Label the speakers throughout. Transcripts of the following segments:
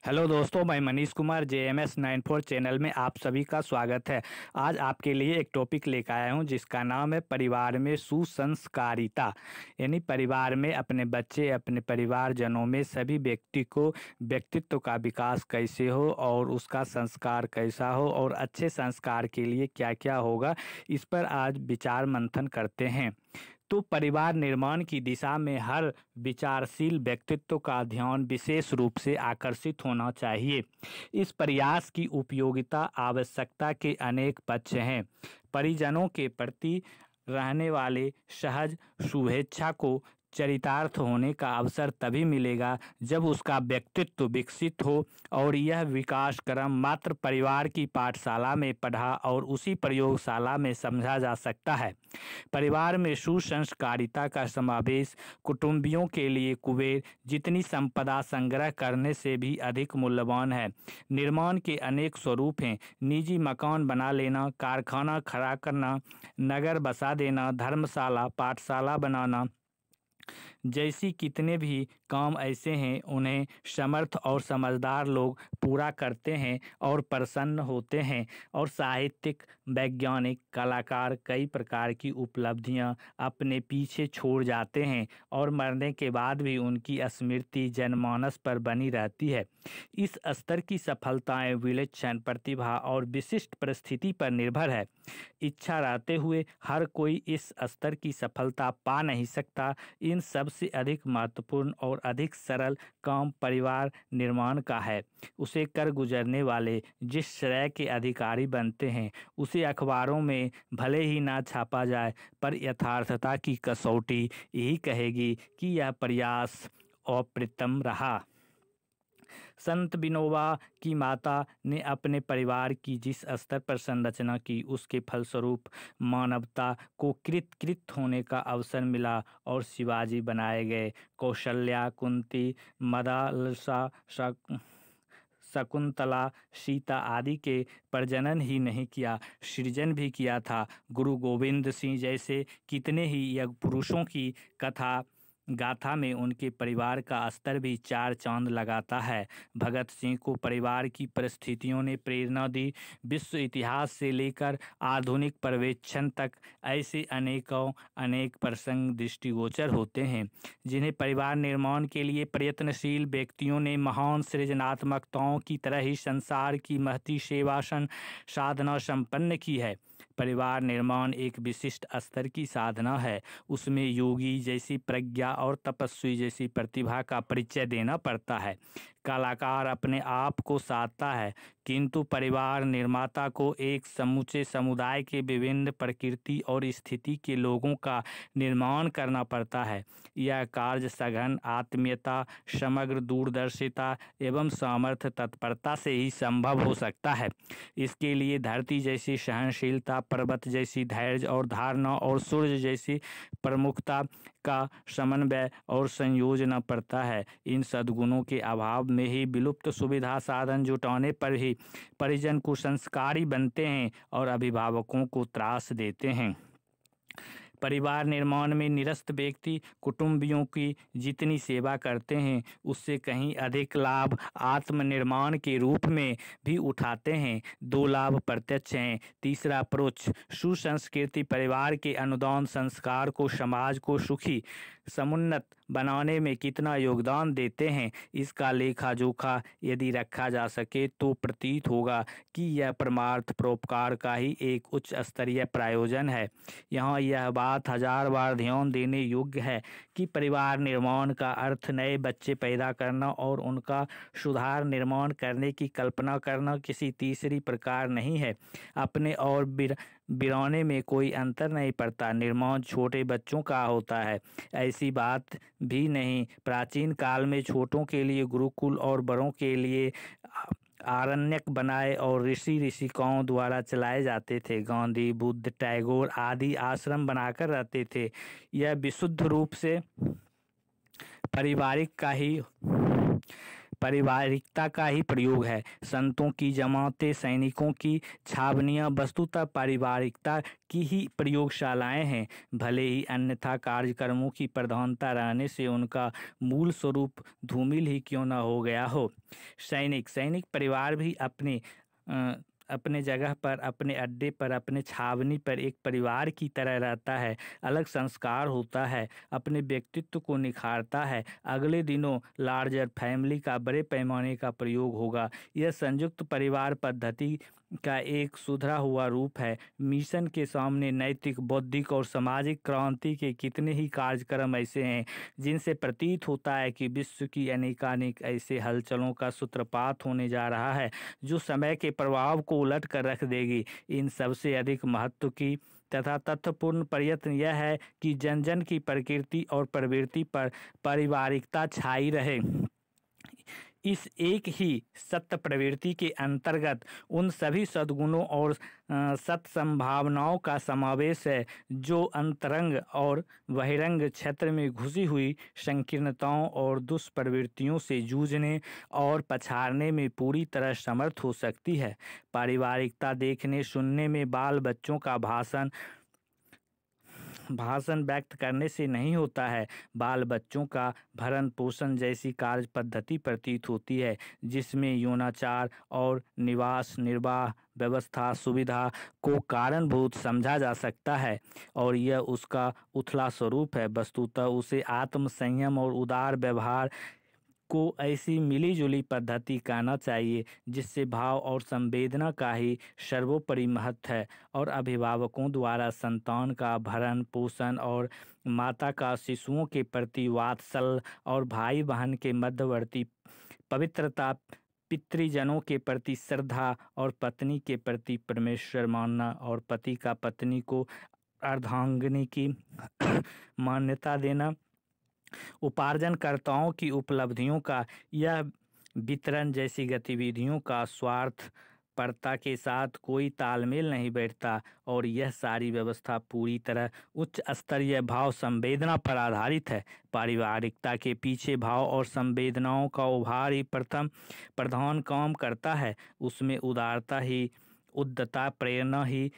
Speaker 1: Hello दोस्तों, मैं Manish Kumar JMS 94 channel में आप सभी का स्वागत है। आज आपके लिए एक टॉपिक लेकर आया हूं जिसका नाम है परिवार में सुसंस्कारिता। यानी परिवार में अपने बच्चे, अपने परिवारजनों में सभी व्यक्ति को व्यक्तित्व का विकास कैसे हो और उसका संस्कार कैसा हो और अच्छे संस्कार के लिए क्या क्या होगा, इस पर आज विचार मंथन करते हैं। तो परिवार निर्माण की दिशा में हर विचारशील व्यक्तित्व का ध्यान विशेष रूप से आकर्षित होना चाहिए। इस प्रयास की उपयोगिता आवश्यकता के अनेक पक्ष हैं। परिजनों के प्रति रहने वाले सहज शुभेच्छा को चरितार्थ होने का अवसर तभी मिलेगा जब उसका व्यक्तित्व विकसित हो और यह विकास क्रम मात्र परिवार की पाठशाला में पढ़ा और उसी प्रयोगशाला में समझा जा सकता है। परिवार में सुसंस्कारिता का समावेश कुटुंबियों के लिए कुबेर जितनी संपदा संग्रह करने से भी अधिक मूल्यवान है। निर्माण के अनेक स्वरूप हैं। निजी मकान बना लेना, कारखाना खड़ा करना, नगर बसा देना, धर्मशाला, पाठशाला बनाना जैसी कितने भी काम ऐसे हैं, उन्हें समर्थ और समझदार लोग पूरा करते हैं और प्रसन्न होते हैं। और साहित्यिक, वैज्ञानिक, कलाकार कई प्रकार की उपलब्धियां अपने पीछे छोड़ जाते हैं और मरने के बाद भी उनकी स्मृति जनमानस पर बनी रहती है। इस स्तर की सफलताएं विलक्षण प्रतिभा और विशिष्ट परिस्थिति पर निर्भर है। इच्छा रहते हुए हर कोई इस स्तर की सफलता पा नहीं सकता। इन सब से अधिक महत्वपूर्ण और अधिक सरल काम परिवार निर्माण का है। उसे कर गुजरने वाले जिस श्रेय के अधिकारी बनते हैं, उसे अखबारों में भले ही ना छापा जाए, पर यथार्थता की कसौटी यही कहेगी कि यह प्रयास अप्रतिम रहा। संत विनोबा की माता ने अपने परिवार की जिस स्तर पर संरचना की, उसके फलस्वरूप मानवता को कृत होने का अवसर मिला और शिवाजी बनाए गए। कौशल्या, कुंती, मदालसा, शकुंतला, सीता आदि के प्रजनन ही नहीं किया, सृजन भी किया था। गुरु गोविंद सिंह जैसे कितने ही युग पुरुषों की कथा गाथा में उनके परिवार का स्तर भी चार चांद लगाता है। भगत सिंह को परिवार की परिस्थितियों ने प्रेरणा दी। विश्व इतिहास से लेकर आधुनिक पर्यवेक्षण तक ऐसे अनेक प्रसंग दृष्टिगोचर होते हैं जिन्हें परिवार निर्माण के लिए प्रयत्नशील व्यक्तियों ने महान सृजनात्मकताओं की तरह ही संसार की महती सेवा साधना संपन्न की है। परिवार निर्माण एक विशिष्ट स्तर की साधना है। उसमें योगी जैसी प्रज्ञा और तपस्वी जैसी प्रतिभा का परिचय देना पड़ता है। कलाकार अपने आप को साधता है, किंतु परिवार निर्माता को एक समूचे समुदाय के विभिन्न प्रकृति और स्थिति के लोगों का निर्माण करना पड़ता है। यह कार्य सघन आत्मीयता, समग्र दूरदर्शिता एवं सामर्थ्य तत्परता से ही संभव हो सकता है। इसके लिए धरती जैसी सहनशीलता, पर्वत जैसी धैर्य और धारणा और सूर्य जैसी प्रमुखता का समन्वय और संयोजन पड़ता है। इन सद्गुणों के अभाव में ही विलुप्त सुविधा साधन जुटाने पर ही परिजन कुसंस्कारी बनते हैं और अभिभावकों को त्रास देते हैं। परिवार निर्माण में निरस्त व्यक्ति कुटुंबियों की जितनी सेवा करते हैं, उससे कहीं अधिक लाभ आत्मनिर्माण के रूप में भी उठाते हैं। दो लाभ प्रत्यक्ष हैं। तीसरा अप्रोच सुसंस्कृति परिवार के अनुदान संस्कार को समाज को सुखी समुन्नत बनाने में कितना योगदान देते हैं, इसका लेखा जोखा यदि रखा जा सके तो प्रतीत होगा कि यह परमार्थ परोपकार का ही एक उच्च स्तरीय प्रायोजन है। यहाँ यह बात हजार बार ध्यान देने योग्य है कि परिवार निर्माण का अर्थ नए बच्चे पैदा करना और उनका सुधार निर्माण करने की कल्पना करना किसी तीसरी प्रकार नहीं है। अपने और बिराने में कोई अंतर नहीं पड़ता। निर्माण छोटे बच्चों का होता है, ऐसी बात भी नहीं। प्राचीन काल में छोटों के लिए गुरुकुल और बड़ों के लिए आरण्यक बनाए और ऋषिकाओं द्वारा चलाए जाते थे। गांधी, बुद्ध, टैगोर आदि आश्रम बनाकर रहते थे। यह विशुद्ध रूप से पारिवारिकता का ही प्रयोग है। संतों की जमातें, सैनिकों की छावनियाँ वस्तुतः पारिवारिकता की ही प्रयोगशालाएं हैं। भले ही अन्यथा कार्यक्रमों की प्रधानता रहने से उनका मूल स्वरूप धूमिल ही क्यों न हो गया हो। सैनिक परिवार भी अपने जगह पर, अपने अड्डे पर, अपने छावनी पर एक परिवार की तरह रहता है। अलग संस्कार होता है, अपने व्यक्तित्व को निखारता है। अगले दिनों लार्जर फैमिली का बड़े पैमाने का प्रयोग होगा। यह संयुक्त परिवार पद्धति का एक सुधरा हुआ रूप है। मिशन के सामने नैतिक, बौद्धिक और सामाजिक क्रांति के कितने ही कार्यक्रम ऐसे हैं जिनसे प्रतीत होता है कि विश्व की अनेकानेक ऐसे हलचलों का सूत्रपात होने जा रहा है जो समय के प्रभाव को उलट कर रख देगी। इन सबसे अधिक महत्व की तथा तथ्यपूर्ण प्रयत्न यह है कि जन जन की प्रकृति और प्रवृत्ति पर पारिवारिकता छाई रहे। इस एक ही सत्य प्रवृत्ति के अंतर्गत उन सभी सद्गुणों और सत्संभावनाओं का समावेश है जो अंतरंग और बहिरंग क्षेत्र में घुसी हुई संकीर्णताओं और दुष्प्रवृत्तियों से जूझने और पछाड़ने में पूरी तरह समर्थ हो सकती है। पारिवारिकता देखने सुनने में बाल बच्चों का भाषण व्यक्त करने से नहीं होता है। बाल बच्चों का भरण पोषण जैसी कार्य पद्धति प्रतीत होती है जिसमें यौनाचार और निवास निर्वाह व्यवस्था सुविधा को कारणभूत समझा जा सकता है और यह उसका उथला स्वरूप है। वस्तुतः उसे आत्म संयम और उदार व्यवहार को ऐसी मिलीजुली पद्धति कहना चाहिए जिससे भाव और संवेदना का ही सर्वोपरि महत्व है और अभिभावकों द्वारा संतान का भरण पोषण और माता का शिशुओं के प्रति वात्सल्य और भाई बहन के मध्यवर्ती पवित्रता, पितृजनों के प्रति श्रद्धा और पत्नी के प्रति परमेश्वर मानना और पति का पत्नी को अर्धांगिनी की मान्यता देना, उपार्जनकर्ताओं की उपलब्धियों का यह वितरण जैसी गतिविधियों का स्वार्थपरता के साथ कोई तालमेल नहीं बैठता और यह सारी व्यवस्था पूरी तरह उच्च स्तरीय भाव संवेदना पर आधारित है। पारिवारिकता के पीछे भाव और संवेदनाओं का उभार ही प्रधान काम करता है। उसमें उदारता ही, उदात्तता, प्रेरणा ही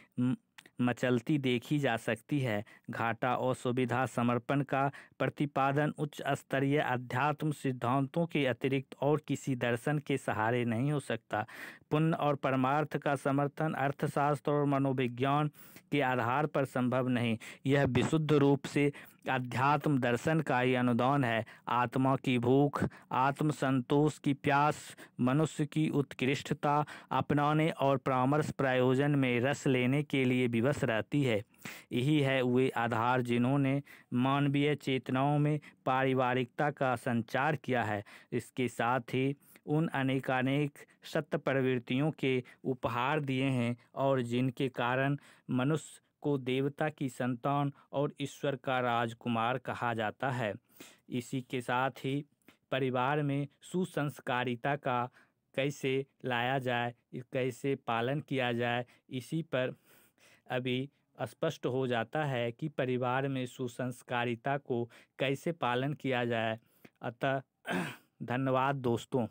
Speaker 1: मचलती देखी जा सकती है। घाटा और सुविधा समर्पण का प्रतिपादन उच्च स्तरीय अध्यात्म सिद्धांतों के अतिरिक्त और किसी दर्शन के सहारे नहीं हो सकता। पुण्य और परमार्थ का समर्थन अर्थशास्त्र और मनोविज्ञान के आधार पर संभव नहीं। यह विशुद्ध रूप से अध्यात्म दर्शन का ही अनुदान है। आत्मा की भूख, आत्म संतोष की प्यास, मनुष्य की उत्कृष्टता अपनाने और परामर्श प्रयोजन में रस लेने के लिए विवश रहती है। यही है वे आधार जिन्होंने मानवीय चेतनाओं में पारिवारिकता का संचार किया है। इसके साथ ही उन अनेकानेक सत्य प्रवृत्तियों के उपहार दिए हैं और जिनके कारण मनुष्य को देवता की संतान और ईश्वर का राजकुमार कहा जाता है। इसी के साथ ही परिवार में सुसंस्कारिता का कैसे लाया जाए, कैसे पालन किया जाए, इसी पर अभी स्पष्ट हो जाता है कि परिवार में सुसंस्कारिता को कैसे पालन किया जाए। अतः धन्यवाद दोस्तों।